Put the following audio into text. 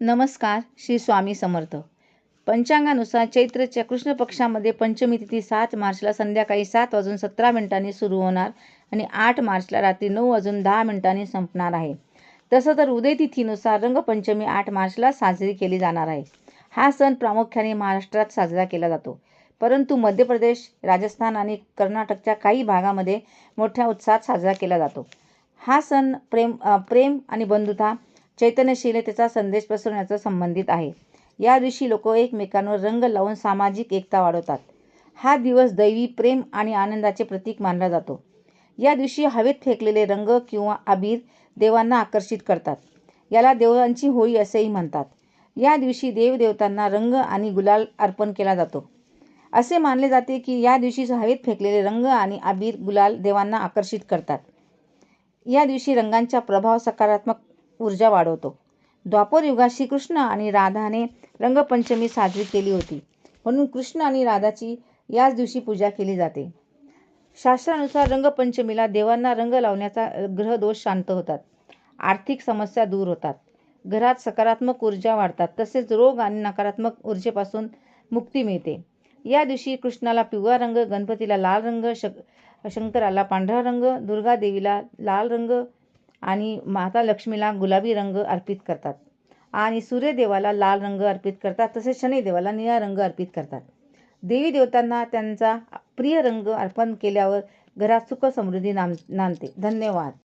नमस्कार. श्री स्वामी समर्थ. पंचांगानुसार चैत्रच्या कृष्ण पक्षामध्ये पंचमी तिथी 7 मार्चला संध्याकाळी 7:17 सुरू होणार आणि 8 मार्चला रात्री 9:10 संपणार आहे. तसं तर उदय तिथीनुसार रंगपंचमी 8 मार्चला साजरी केली जाणार आहे. हा सण प्रामुख्याने महाराष्ट्रात साजरा केला जातो, परंतु मध्य प्रदेश, राजस्थान आणि कर्नाटकच्या काही भागामध्ये मोठ्या उत्साहात साजरा केला जातो. हा सण प्रेम आणि बंधुता, चैतन्यशीलतेचा संदेश पसरवण्याचा संबंधित आहे. या दिवशी लोक एकमेकांवर रंग लावून सामाजिक एकता वाढवतात. हा दिवस दैवी प्रेम आणि आनंदाचे प्रतीक मानला जातो. या दिवशी हवेत फेकलेले रंग किंवा अबीर देवांना आकर्षित करतात. याला देवांची होळी असेही म्हणतात. या दिवशी देवदेवतांना रंग आणि गुलाल अर्पण केला जातो. असे मानले जाते की या दिवशी हवेत फेकलेले रंग आणि अबीर गुलाल देवांना आकर्षित करतात. या दिवशी रंगांचा प्रभाव सकारात्मक ऊर्जा वाढवतो. द्वापर युगात श्रीकृष्ण आणि राधाने रंगपंचमी साजरी केली होती, म्हणून कृष्ण आणि राधाची याच दिवशी पूजा केली जाते. शास्त्रानुसार रंगपंचमीला देवांना रंग लावण्याचा ग्रहदोष शांत होतात, आर्थिक समस्या दूर होतात, घरात सकारात्मक ऊर्जा वाढतात, तसेच रोग आणि नकारात्मक ऊर्जेपासून मुक्ती मिळते. या दिवशी कृष्णाला पिवळा रंग, गणपतीला लाल रंग, शंकराला पांढरा रंग, दुर्गा देवीला लाल रंग आणि माता लक्ष्मीला गुलाबी रंग अर्पित करतात आणि सूर्यदेवाला लाल रंग अर्पित करतात. तसेच शनिदेवाला निळा रंग अर्पित करतात. देवी देवतांना त्यांचा प्रिय रंग अर्पण केल्यावर घरात सुख समृद्धी नांदते. धन्यवाद.